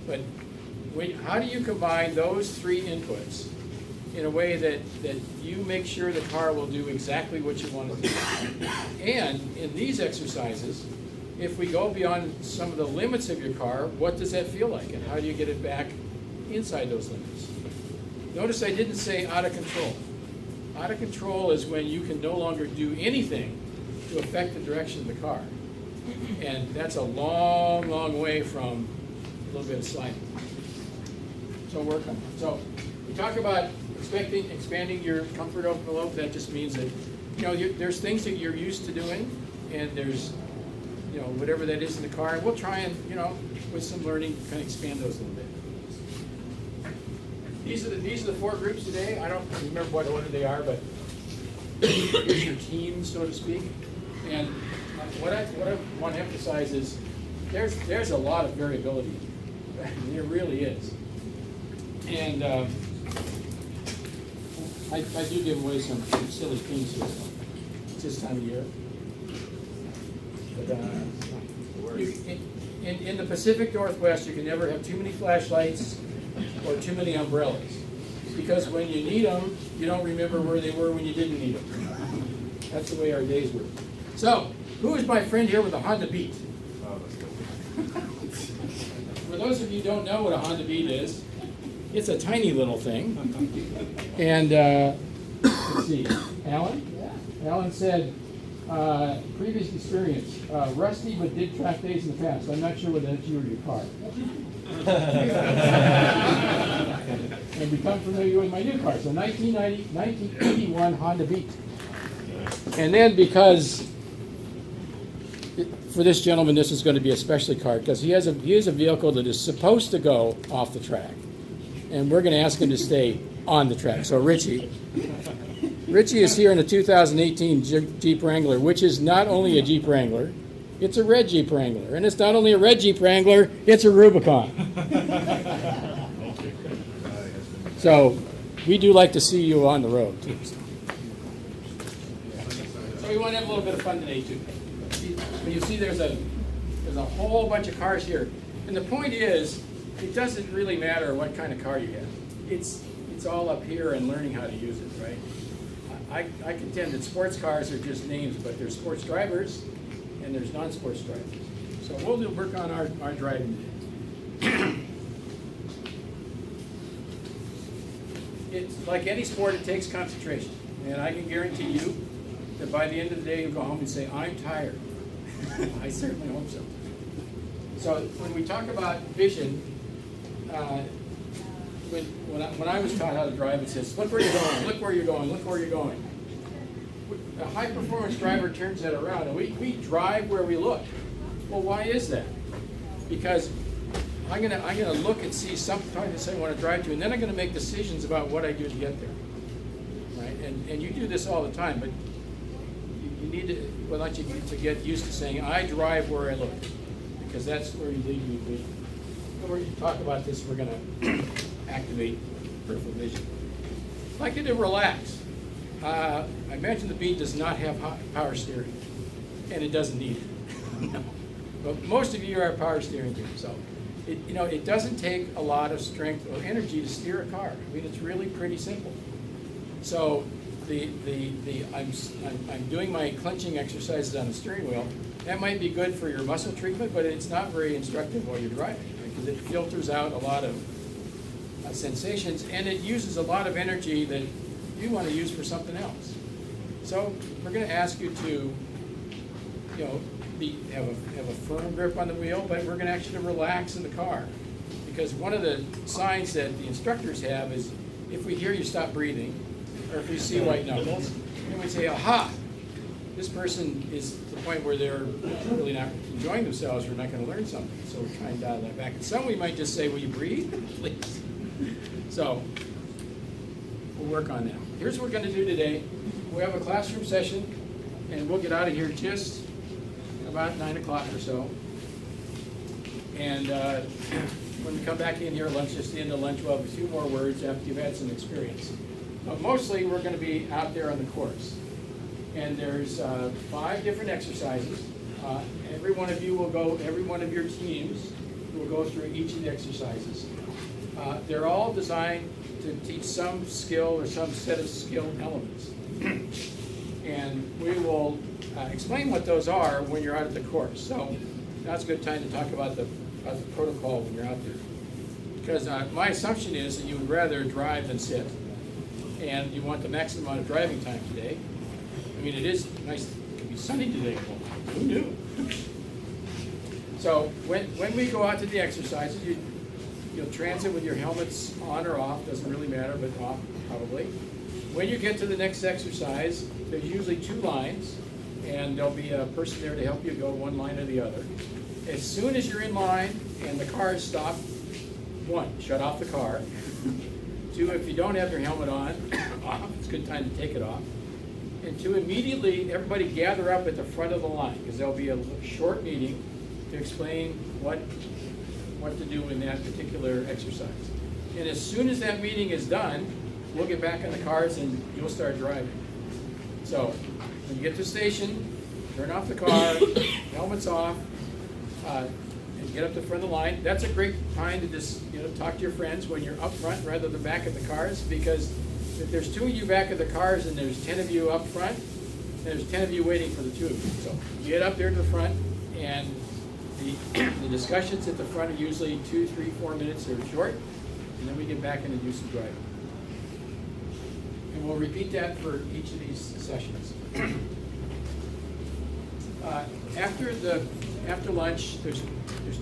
But how do you combine those three inputs in a way that you make sure the car will do exactly what you want it to do? And in these exercises, if we go beyond some of the limits of your car, what does that feel like? And how do you get it back inside those limits? Notice I didn't say out of control. Out of control is when you can no longer do anything to affect the direction of the car. And that's a long, long way from a little bit of sliding. So work on it. So we talk about expanding your comfort envelope. That just means that, there's things that you're used to doing, and there's, whatever that is in the car. And we'll try and, with some learning, kind of expand those a little bit. These are the four groups today. I don't remember what order they are, but here's your team, so to speak. And what I want to emphasize is there's a lot of variability. There really is. And I do give away some silly things here. It's this time of year. But, in the Pacific Northwest, you can never have too many flashlights or too many umbrellas. Because when you need them, you don't remember where they were when you didn't need them. That's the way our days work. So, who is my friend here with a Honda Beat? For those of you who don't know what a Honda Beat is, it's a tiny little thing. And let's see, Alan? Yeah. Alan said, previous experience, rusty but did track days in the past. I'm not sure whether that's you or your car. And become familiar with my new car. So 1981 Honda Beat. And then because for this gentleman, this is going to be a specialty car because he has a vehicle that is supposed to go off the track. And we're going to ask him to stay on the track. So Richie is here in a 2018 Jeep Wrangler, which is not only a Jeep Wrangler, it's a red Jeep Wrangler. And it's not only a red Jeep Wrangler, it's a Rubicon. So we do like to see you on the road, too. So we want to have a little bit of fun today, too. But you see there's a whole bunch of cars here. And the point is, it doesn't really matter what kind of car you have. It's all up here and learning how to use it, right? I contend that sports cars are just names, but there's sports drivers and there's non-sports drivers. So we'll work on our driving today. It's like any sport, it takes concentration. And I can guarantee you that by the end of the day, you'll go home and say, I'm tired. I certainly hope so. So when we talk about vision, when I was taught how to drive, it says, look where you're going, look where you're going, look where you're going. A high-performance driver turns that around, and we drive where we look. Well, why is that? Because I'm gonna look and see something I want to drive to, and then I'm gonna make decisions about what I do to get there. Right? And you do this all the time, but you need to, well, not you to get used to saying, I drive where I look, because that's where you lead me vision. When we talk about this, we're gonna activate peripheral vision. I'd like you to relax. I imagine the Beat does not have power steering, and it doesn't need it. No. But most of you are power steering people, so it doesn't take a lot of strength or energy to steer a car. I mean, it's really pretty simple. So I'm doing my clenching exercises on the steering wheel. That might be good for your muscle treatment, but it's not very instructive while you're driving, because it filters out a lot of sensations, and it uses a lot of energy that you want to use for something else. So we're going to ask you to, have a firm grip on the wheel, but we're going to ask you to relax in the car, because one of the signs that the instructors have is if we hear you stop breathing, or if we see white knuckles, then we say, aha, this person is at the point where they're really not enjoying themselves or not going to learn something. So we're trying to dial that back. And some we might just say, will you breathe, please? So we'll work on that. Here's what we're going to do today. We have a classroom session, and we'll get out of here just about 9 o'clock or so. And when we come back in here at lunch, just the end of lunch, we'll have a few more words after you've had some experience. But mostly, we're going to be out there on the course. And there's 5 different exercises. Every one of you will go, every one of your teams we'll go through each of the exercises. They're all designed to teach some skill or some set of skill elements. And we will explain what those are when you're out at the course. So that's a good time to talk about the protocol when you're out there. Because my assumption is that you would rather drive than sit. And you want the maximum amount of driving time today. I mean, it is nice, it can be sunny today. Well, who knew? So when we go out to the exercises, you'll transit with your helmets on or off, doesn't really matter, but off probably. When you get to the next exercise, there's usually 2 lines, and there'll be a person there to help you go one line or the other. As soon as you're in line and the car is stopped, 1, shut off the car. 2, if you don't have your helmet on, it's a good time to take it off. And 2, immediately everybody gather up at the front of the line, because there'll be a short meeting to explain what to do in that particular exercise. And as soon as that meeting is done, we'll get back in the cars and you'll start driving. So when you get to the station, turn off the car, helmets off, and get up to the front of the line. That's a great time to just talk to your friends when you're up front rather than back at the cars, because if there's 2 of you back at the cars and there's 10 of you up front, there's 10 of you waiting for the 2 of you. So you get up there to the front, and the discussions at the front are usually 2, 3, 4 minutes or short, and then we get back in and do some driving. And we'll repeat that for each of these sessions. After lunch, there's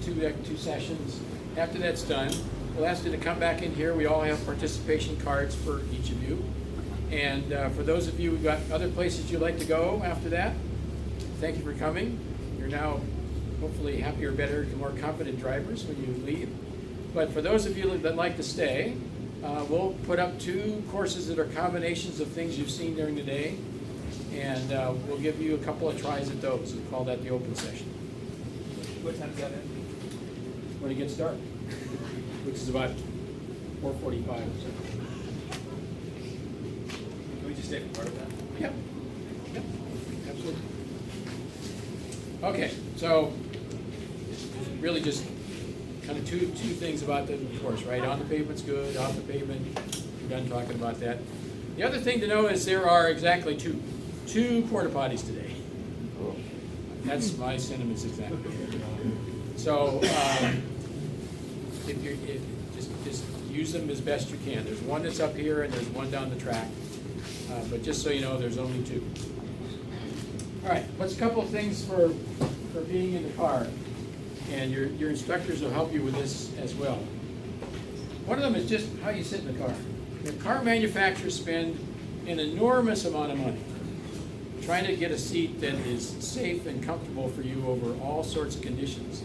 2 sessions. After that's done, we'll ask you to come back in here. We all have participation cards for each of you. And for those of you who've got other places you'd like to go after that, thank you for coming. You're now hopefully happier, better, more confident drivers when you leave. But for those of you that like to stay, we'll put up 2 courses that are combinations of things you've seen during the day, and we'll give you a couple of tries at those. We call that the open session. What time is that in? When it gets dark, which is about 4:45 or so. Can we just take a part of that? Yep, absolutely. Okay, so really just kind of two things about the course, right? On the pavement's good, off the pavement, we're done talking about that. The other thing to know is there are exactly two porta potties today. That's my sentiments exactly. So just use them as best you can. There's one that's up here and there's one down the track. But just so you know, there's only 2. All right, what's a couple of things for being in the car? And your instructors will help you with this as well. One of them is just how you sit in the car. The car manufacturers spend an enormous amount of money trying to get a seat that is safe and comfortable for you over all sorts of conditions.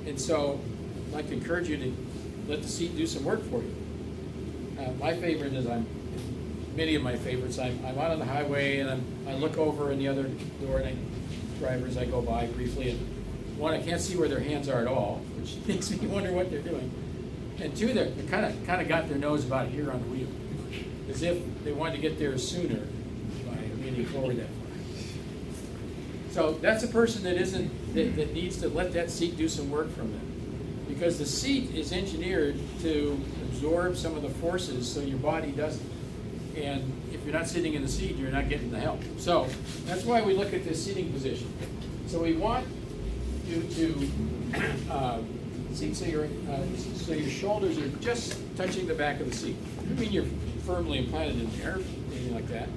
And so I'd like to encourage you to let the seat do some work for you. My favorite is many of my favorites, I'm out on the highway and I look over in the other door and drivers I go by briefly, and 1, I can't see where their hands are at all, which makes me wonder what they're doing. And 2, they're kind of got their nose about here on the wheel, as if they wanted to get there sooner by leaning forward that far. So that's a person that needs to let that seat do some work from them, because the seat is engineered to absorb some of the forces so your body doesn't. And if you're not sitting in the seat, you're not getting the help. So that's why we look at this seating position. So we want you to seat so your shoulders are just touching the back of the seat. I mean you're firmly implanted in there, anything like that.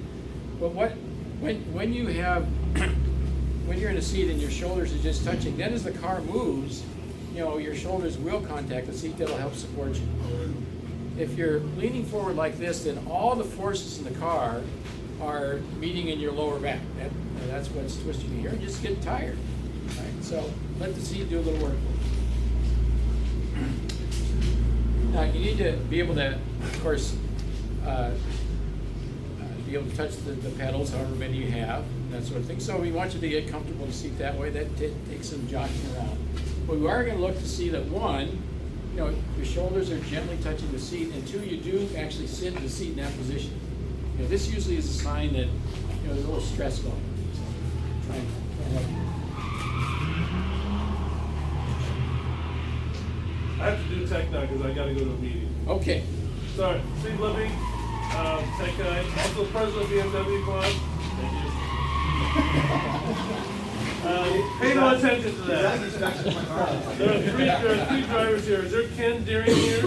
But when you're in a seat and your shoulders are just touching, then as the car moves, your shoulders will contact the seat. That'll help support you. If you're leaning forward like this, then all the forces in the car are meeting in your lower back. That's what's twisting you here. You just get tired. Right? So let the seat do a little work. Now you need to be able to, of course, be able to touch the pedals, however many you have, that sort of thing. So we want you to get comfortable to seat that way. That takes some jogging around. But we are going to look to see that 1, your shoulders are gently touching the seat, and 2, you do actually sit in the seat in that position. This usually is a sign that there's a little stress going on. So try and help you. I have to do tech now because I gotta go to a meeting. Okay. Sorry, Steve Libby, tech guy, also president of BMW Club. Thank you. Pay no attention to that. There are three drivers here. Is there Ken Deering here?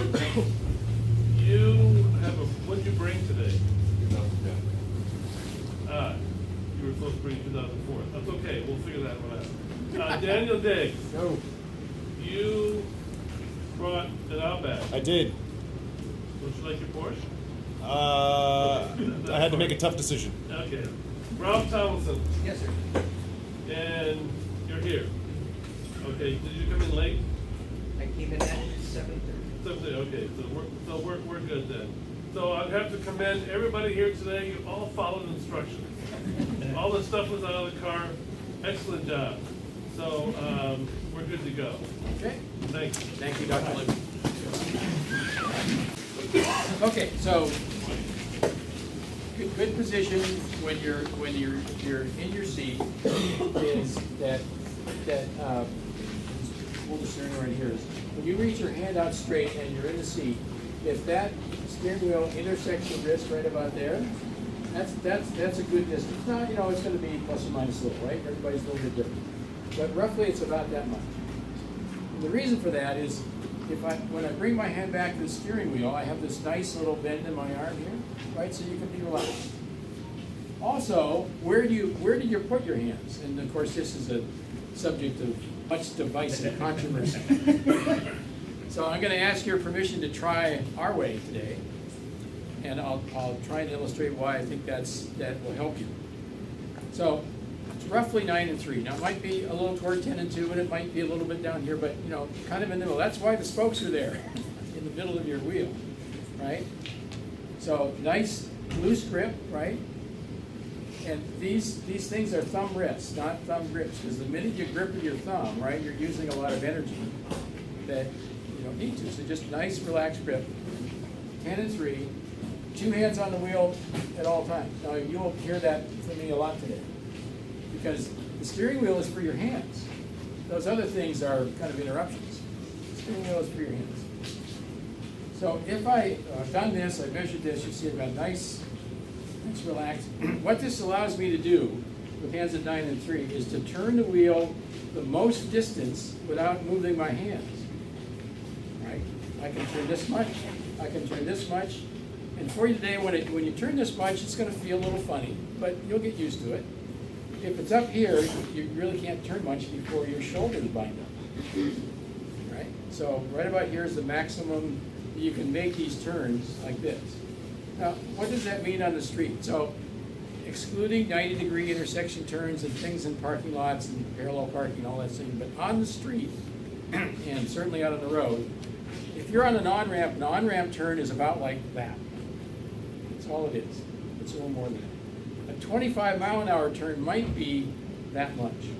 You have what'd you bring today? 2010. You were supposed to bring 2004. That's okay, we'll figure that one out. Daniel Diggs. No. You brought an Outback. I did. Would you like your Porsche? I had to make a tough decision. Okay. Ralph Tomlinson, Yes, sir. and you're here. Okay, did you come in late? I came in at 7:30. Okay, so we're good then. So I have to commend everybody here today. You all followed instructions. All the stuff was out of the car. Excellent job. So we're good to go. Okay. Thank you. Thank you, Dr. Libby. Okay, so good position when you're in your seat is that we'll discern right here is when you reach your hand out straight and you're in the seat, if that steering wheel intersects your wrist right about there, that's a good distance. Now, it's going to be plus or minus a little, right? Everybody's a little bit different, but roughly it's about that much. And the reason for that is when I bring my hand back to the steering wheel, I have this nice little bend in my arm here, right? So you can be relaxed. Also, where did you put your hands? And of course, this is a subject of much divisive controversy. So I'm going to ask your permission to try our way today, and I'll try and illustrate why I think that will help you. So it's roughly 9 and 3. Now it might be a little toward 10 and 2, and it might be a little bit down here, but kind of in the middle. That's why the spokes are there in the middle of your wheel, right? So nice loose grip, right? And these things are thumb wrists, not thumb grips, because the minute you grip with your thumb, right, you're using a lot of energy that you don't need to. So just nice relaxed grip. 10 and 3. 2 hands on the wheel at all times. Now you will hear that from me a lot today, because the steering wheel is for your hands. Those other things are kind of interruptions. The steering wheel is for your hands. So if I've done this, I've measured this, you see I've got nice relaxed. What this allows me to do with hands at 9 and 3 is to turn the wheel the most distance without moving my hands. Right? I can turn this much, I can turn this much, and for you today, when you turn this much, it's going to feel a little funny, but you'll get used to it. If it's up here, you really can't turn much before your shoulders bind up. Right? So right about here is the maximum you can make these turns like this. Now, what does that mean on the street? So, excluding 90-degree intersection turns and things in parking lots and parallel parking, all that thing, but on the street, and certainly out on the road, if you're on an on-ramp turn is about like that. That's all it is. It's a little more than that. A 25-mile-an-hour turn might be that much.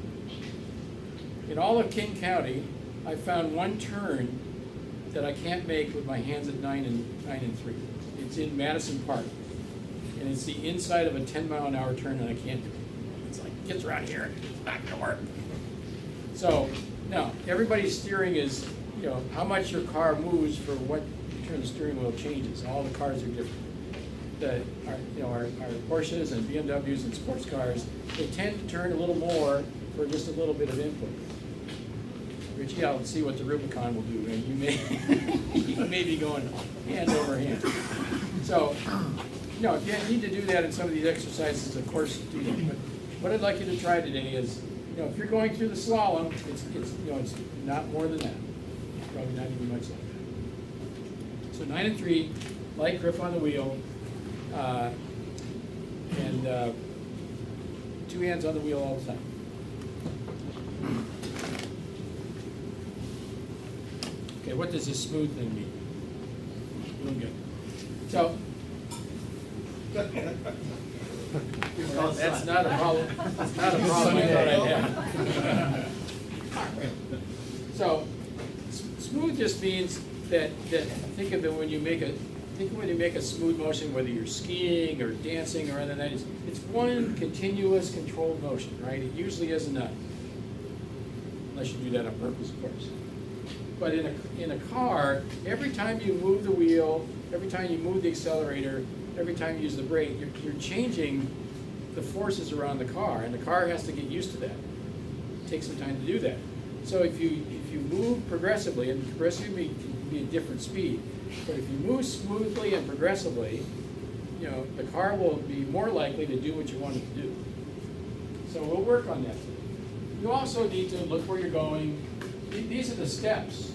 In all of King County, I found one turn that I can't make with my hands at 9 and 3. It's in Madison Park, and it's the inside of a 10-mile-an-hour turn, and I can't do it. It's like, gets around here, and it's not going to work. So, now, everybody's steering is, how much your car moves for what you turn the steering wheel changes. All the cars are different. Our Porsches and BMWs and sports cars, they tend to turn a little more for just a little bit of input. Richie, I'll see what the Rubicon will do, and you may be going hand over hand. So, if you need to do that in some of these exercises, of course, do that. But what I'd like you to try today is, if you're going through the slalom, it's not more than that. Probably not even much like that. So 9 and 3, light grip on the wheel, and 2 hands on the wheel all the time. Okay, what does this smooth thing mean? Doing good. So, that's not a problem. That's not a problem I thought I'd have. So, smooth just means that think of it when you make a smooth motion, whether you're skiing or dancing or anything. It's one continuous controlled motion, right? It usually is enough, unless you do that on purpose, of course. But in a car, every time you move the wheel, every time you move the accelerator, every time you use the brake, you're changing the forces around the car, and the car has to get used to that. It takes some time to do that. So if you move progressively, and progressively can be a different speed, but if you move smoothly and progressively, you know, the car will be more likely to do what you want it to do. So we'll work on that today. You also need to look where you're going. These are the steps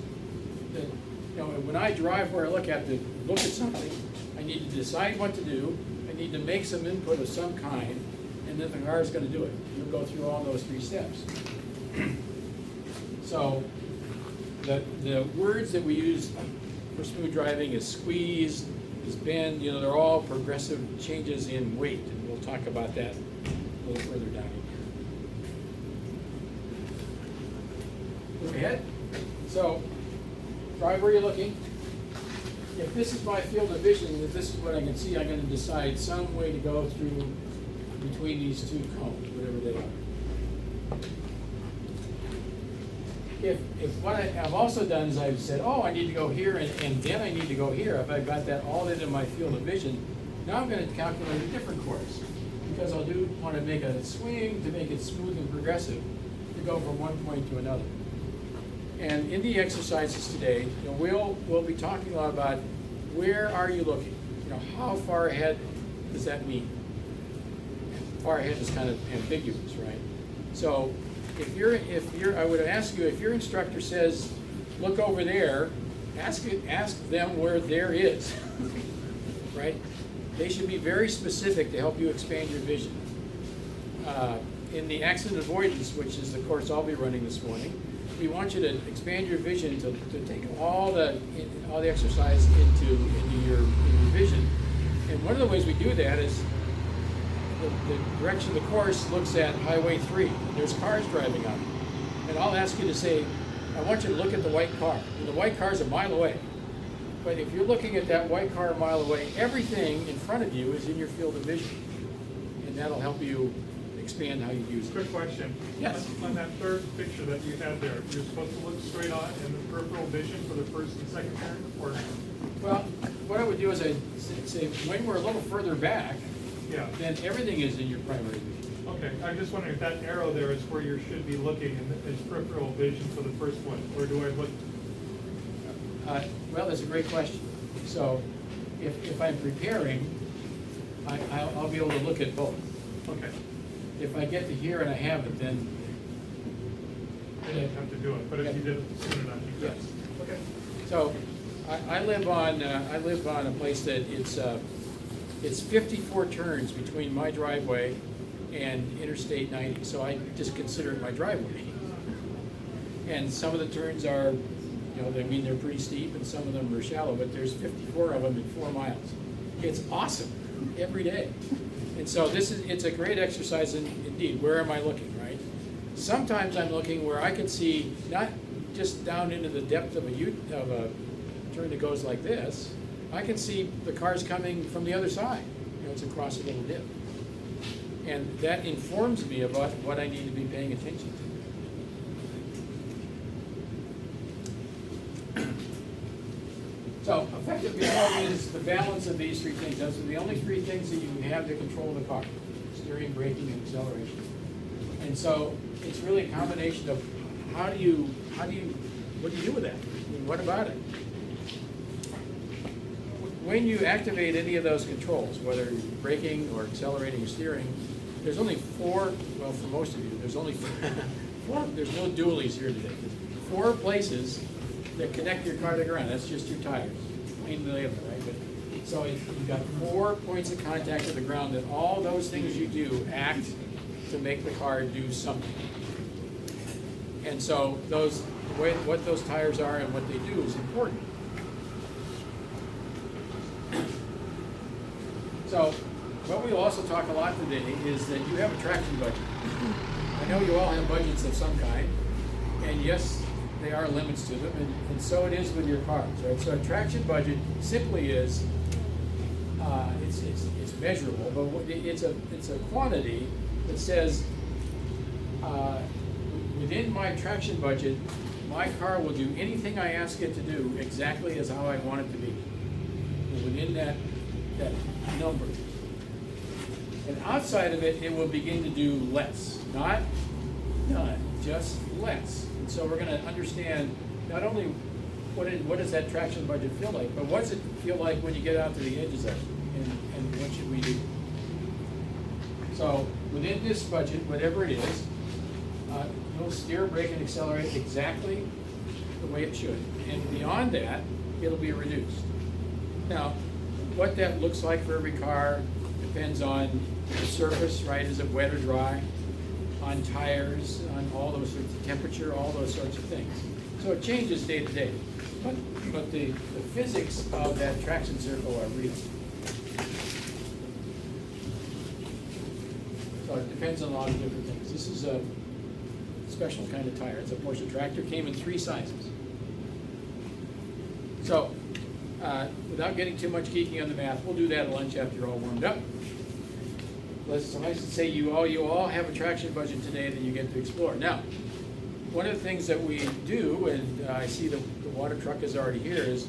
that, you know, when I drive where I look at something, I need to decide what to do, I need to make some input of some kind, and then the car is going to do it. You'll go through all those 3 steps. So the words that we use for smooth driving is squeeze, is bend, you know, they're all progressive changes in weight, and we'll talk about that a little further down here. Move ahead. So, drive where you're looking. If this is my field of vision, if this is what I can see, I'm going to decide some way to go through between these 2 cones, whatever they are. If what I've also done is I've said, oh, I need to go here, and then I need to go here, if I've got that all into my field of vision, now I'm going to calculate a different course, because I'll want to make a swing to make it smooth and progressive, to go from one point to another. And in the exercises today, you know, we'll be talking a lot about where are you looking? You know, how far ahead does that mean? Far ahead is kind of ambiguous, right? So if I would ask you, if your instructor says, look over there, ask them where there is, right? They should be very specific to help you expand your vision. In the accident avoidance, which is the course I'll be running this morning, we want you to expand your vision to take all the exercise into your vision. And one of the ways we do that is the direction of the course looks at Highway 3. There's cars driving on it. And I'll ask you to say, I want you to look at the white car. And the white car's a mile away. But if you're looking at that white car a mile away, everything in front of you is in your field of vision. And that'll help you expand how you use it. Quick question. Yes. On that third picture that you had there, you're supposed to look straight on in the peripheral vision for the first and second turn, or? Well, what I would do is I'd say when we're a little further back, Yeah. then everything is in your primary vision. Okay, I'm just wondering if that arrow there is where you should be looking in it's peripheral vision for the first one, or do I look? Well, that's a great question. So if I'm preparing, I'll be able to look at both. Okay. If I get to here and I have it, then I didn't have to do it, but if you did it soon enough, you could. yes. Okay. So I live on a place that it's 54 turns between my driveway and Interstate 90. So I just consider it my driveway. And some of the turns are, you know, they're pretty steep, and some of them are shallow. But there's 54 of them in 4 miles. It's awesome every day. And so it's a great exercise indeed. Where am I looking, right? Sometimes I'm looking where I can see not just down into the depth of a turn that goes like this. I can see the cars coming from the other side. You know, it's across a little dip. And that informs me about what I need to be paying attention to. So effective control is the balance of these 3 things. Those are the only 3 things that you have to control the car: steering, braking, and acceleration. And so it's really a combination of what do you do with that? I mean, what about it? When you activate any of those controls, whether you're braking or accelerating or steering, there's only 4, well, for most of you, there's only 4, there's no dualies here today. There's 4 places that connect your car to the ground. That's just your tires. Plain vanilla, right? But, so you've got 4 points of contact with the ground that all those things you do act to make the car do something. And so what those tires are and what they do is important. So what we'll also talk a lot today is that you have a traction budget. I know you all have budgets of some kind, and yes, there are limits to them, and so it is with your cars, right? So a traction budget simply is, it's measurable, but it's a quantity that says, within my traction budget, my car will do anything I ask it to do exactly as how I want it to be, within that number. And outside of it, it will begin to do less, not none, just less. And so we're gonna understand not only what does that traction budget feel like, but what does it feel like when you get out to the edges of it, and what should we do? So within this budget, whatever it is, you'll steer, brake, and accelerate exactly the way it should. And beyond that, it'll be reduced. Now, what that looks like for every car depends on the surface, right? Is it wet or dry? On tires, on all those sorts of temperature, all those sorts of things. So it changes day to day. But the physics of that traction circle are real. So it depends on a lot of different things. This is a special kind of tire. It's a Porsche tractor, came in 3 sizes. So, without getting too much geeky on the math, we'll do that at lunch after you're all warmed up. Let's say you all have a traction budget today that you get to explore. Now, one of the things that we do, and I see the water truck is already here, is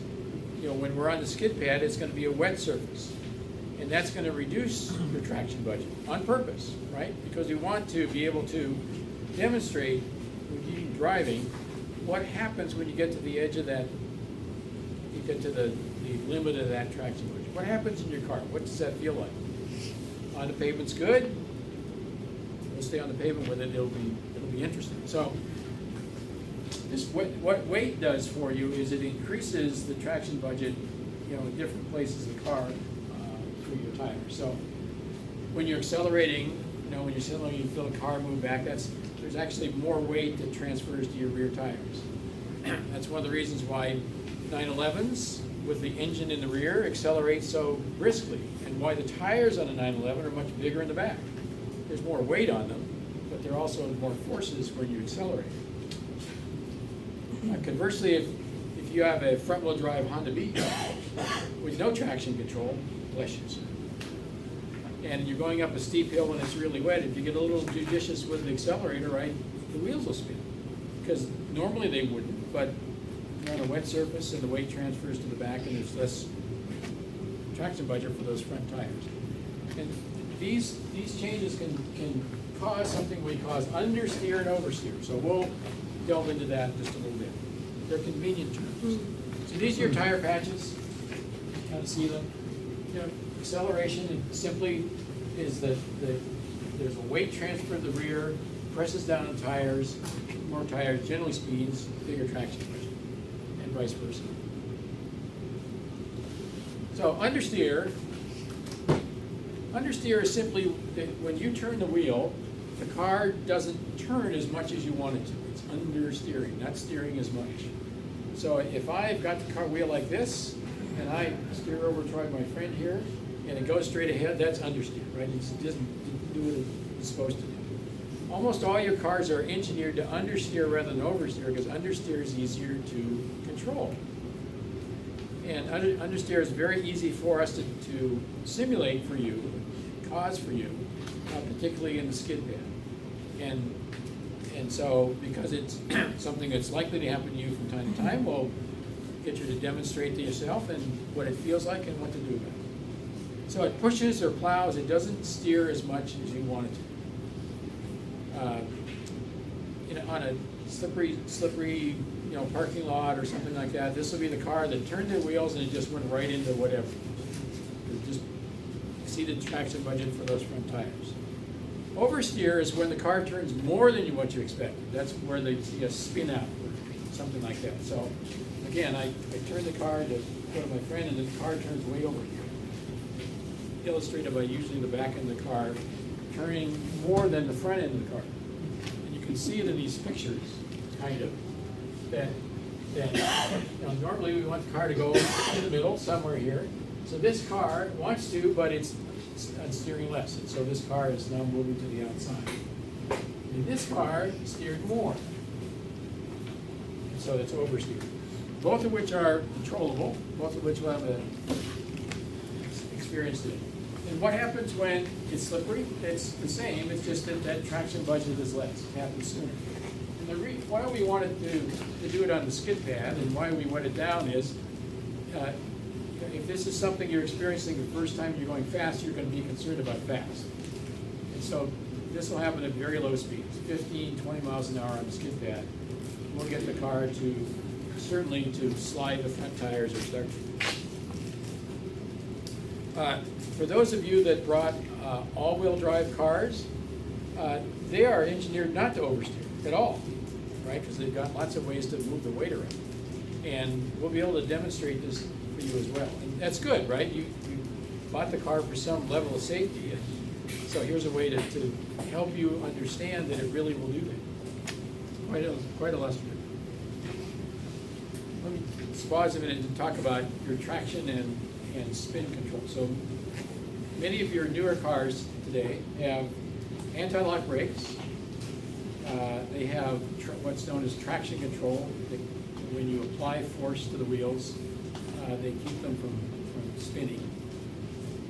when we're on the skid pad, it's going to be a wet surface. And that's going to reduce your traction budget on purpose, right? Because we want to be able to demonstrate with you driving what happens when you get to the edge of that, you get to the limit of that traction budget. What happens in your car? What does that feel like? On the pavement's good. We'll stay on the pavement with it. It'll be interesting. So this what weight does for you is it increases the traction budget, in different places of the car through your tires. So when you're accelerating, when you're accelerating, you feel the car move back. There's actually more weight that transfers to your rear tires. That's one of the reasons why 911s with the engine in the rear accelerate so briskly, and why the tires on a 911 are much bigger in the back. There's more weight on them, but there are also more forces when you accelerate. Conversely, if you have a front-wheel drive Honda Beat with no traction control, bless you, sir, and you're going up a steep hill when it's really wet, if you get a little judicious with the accelerator, right, the wheels will spin. Because normally they wouldn't, but you're on a wet surface and the weight transfers to the back and there's less traction budget for those front tires. And these changes can cause something we cause understeer and oversteer. So we'll delve into that just a little bit. They're convenient terms. So these are your tire patches. Kind of see them. Acceleration simply is that there's a weight transfer to the rear, presses down on tires, more tires generally speeds, bigger traction budget, and vice versa. So understeer is simply that when you turn the wheel, the car doesn't turn as much as you want it to. It's understeering, not steering as much. So if I've got the car wheel like this, and I steer over toward my friend here, and it goes straight ahead, that's understeer, right? It doesn't do what it's supposed to do. Almost all your cars are engineered to understeer rather than oversteer, because understeer is easier to control. And understeer is very easy for us to simulate for you, cause for you, particularly in the skid pad. And so, because it's something that's likely to happen to you from time to time, we'll get you to demonstrate to yourself and what it feels like and what to do about it. So it pushes or plows, it doesn't steer as much as you want it to. On a slippery, parking lot or something like that, this will be the car that turned their wheels and it just went right into whatever. It just exceeded traction budget for those front tires. Oversteer is when the car turns more than what you expected. That's where they see a spin out or something like that. So again, I turn the car to go to my friend and the car turns way over here. Illustrated by usually the back end of the car turning more than the front end of the car. And you can see it in these pictures, kind of, that normally we want the car to go in the middle, somewhere here. So this car wants to, but it's steering less. And so this car is now moving to the outside. And this car steered more. And so it's oversteered. Both of which are controllable, both of which will have experienced it. And what happens when it's slippery? It's the same, it's just that traction budget is less. It happens sooner. And why we wanted to do it on the skid pad and why we went it down is, if this is something you're experiencing the first time you're going fast, you're going to be concerned about fast. And so this will happen at very low speeds, 15, 20 miles an hour on the skid pad. We'll get the car to, certainly to slide the front tires or start. For those of you that brought all-wheel drive cars, they are engineered not to oversteer at all, right? Because they've got lots of ways to move the weight around. And we'll be able to demonstrate this for you as well. And that's good, right? You bought the car for some level of safety. And so here's a way to help you understand that it really will do that. Quite illustrative. Let me pause a minute and talk about your traction and spin control. So many of your newer cars today have anti-lock brakes. They have what's known as traction control. When you apply force to the wheels, they keep them from spinning.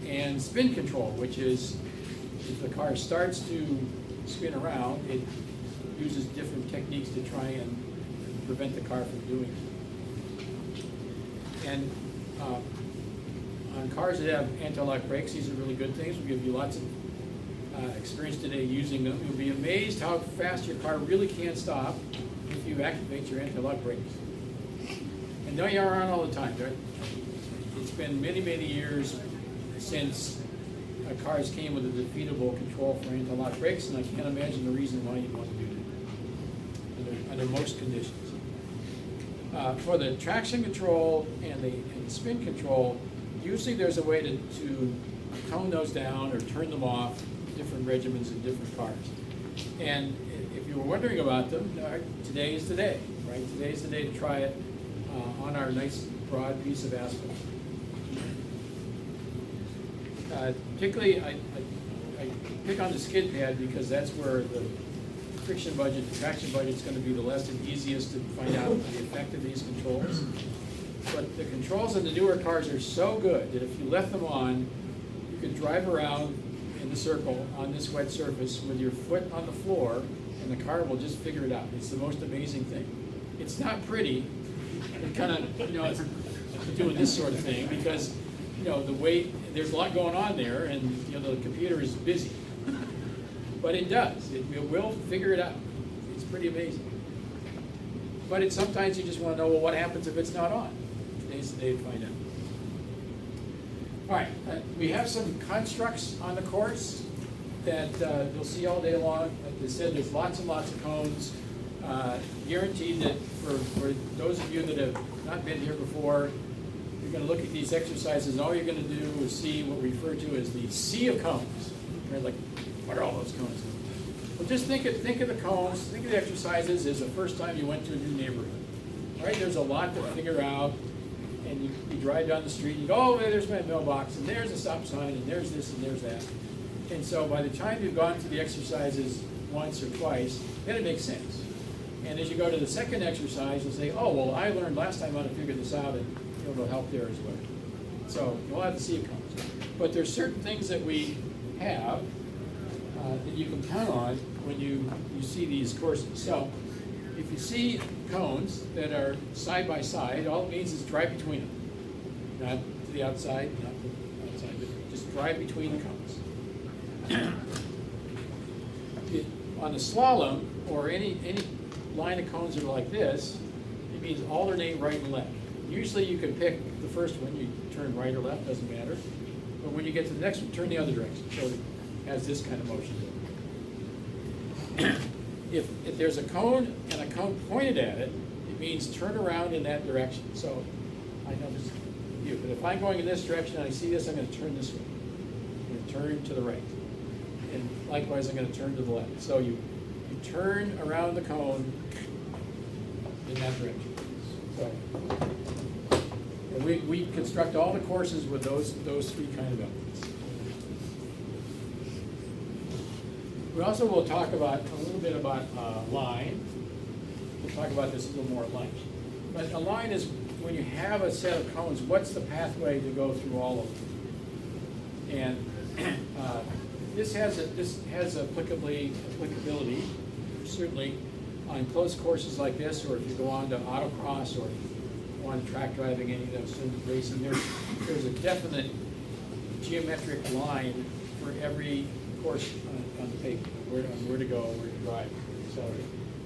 And spin control, which is if the car starts to spin around, it uses different techniques to try and prevent the car from doing it. And on cars that have anti-lock brakes, these are really good things. We'll give you lots of experience today using them. You'll be amazed how fast your car really can stop if you activate your anti-lock brakes. And they are on all the time. It's been many, many years since cars came with a defeatable control for anti-lock brakes, and I can't imagine the reason why you'd want to do that under most conditions. For the traction control and the spin control, usually there's a way to tone those down or turn them off, different regimens in different cars. And if you were wondering about them, today is the day, right? Today's the day to try it on our nice broad piece of asphalt. Particularly, I pick on the skid pad because that's where the friction budget, the traction budget is going to be the less and easiest to find out the effect of these controls. But the controls in the newer cars are so good that if you left them on, you could drive around in the circle on this wet surface with your foot on the floor, and the car will just figure it out. It's the most amazing thing. It's not pretty. It kind of, it's doing this sort of thing because, the weight, there's a lot going on there, and, the computer is busy. But it does. It will figure it out. It's pretty amazing. But sometimes you just want to know, well, what happens if it's not on? Today's the day to find out. All right, we have some constructs on the course that you'll see all day long. Like I said, there's lots and lots of cones. Guaranteed that for those of you that have not been here before, you're going to look at these exercises, and all you're going to do is see what we refer to as the sea of cones. You're like, what are all those cones? Well, just think of the cones, think of the exercises as the first time you went to a new neighborhood. All right, there's a lot to figure out, and you drive down the street, and you go, oh, there's my mailbox, and there's a stop sign, and there's this, and there's that. And so by the time you've gone through the exercises once or twice, then it makes sense. And as you go to the second exercise, you'll say, oh, well, I learned last time how to figure this out, and it'll help there as well. So you'll have to see it comes. But there's certain things that we have that you can count on when you see these courses. So if you see cones that are side by side, all it means is drive between them. Not to the outside, not to the outside, but just drive between the cones. On the slalom, or any line of cones that are like this, it means alternate right and left. Usually you can pick the first one, you turn right or left, doesn't matter. But when you get to the next one, turn the other direction. So it has this kind of motion. If there's a cone and a cone pointed at it, it means turn around in that direction. So I know this is you, but if I'm going in this direction and I see this, I'm going to turn this way. I'm going to turn to the right. And likewise, I'm going to turn to the left. So you turn around the cone in that direction. So and we construct all the courses with those three kind of elements. We also will talk about a little bit about line. We'll talk about this a little more at lunch. But a line is when you have a set of cones, what's the pathway to go through all of them? And this has applicability, certainly, on closed courses like this, or if you go on to autocross, or on track driving, any of those things, racing, there's a definite geometric line for every course on the pavement, where to go, where to drive. So,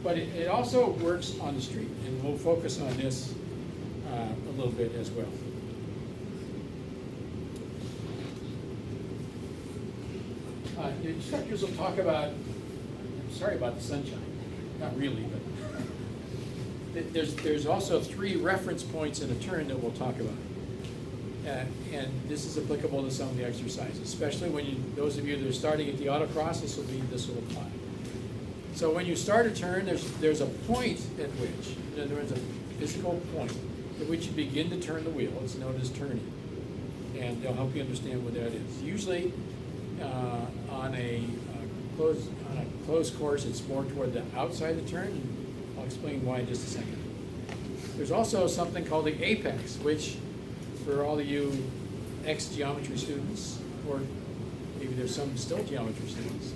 but it also works on the street, and we'll focus on this a little bit as well. The instructors will talk about, I'm sorry about the sunshine, not really, but there's also 3 reference points in a turn that we'll talk about. And this is applicable to some of the exercises, especially when those of you that are starting at the autocross, this will apply. So when you start a turn, there's a point at which, there is a physical point at which you begin to turn the wheel. It's known as turning. And they'll help you understand what that is. Usually, on a closed course, it's more toward the outside of the turn, and I'll explain why in just a second. There's also something called the apex, which for all of you ex-geometry students, or maybe there's some still geometry students,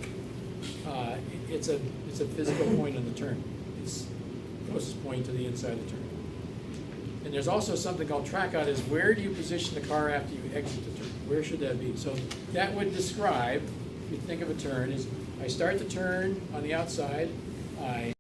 it's a physical point on the turn. It's the closest point to the inside of the turn. And there's also something called track out, is where do you position the car after you exit the turn? Where should that be? So that would describe, if you think of a turn, is I start the turn on the outside, I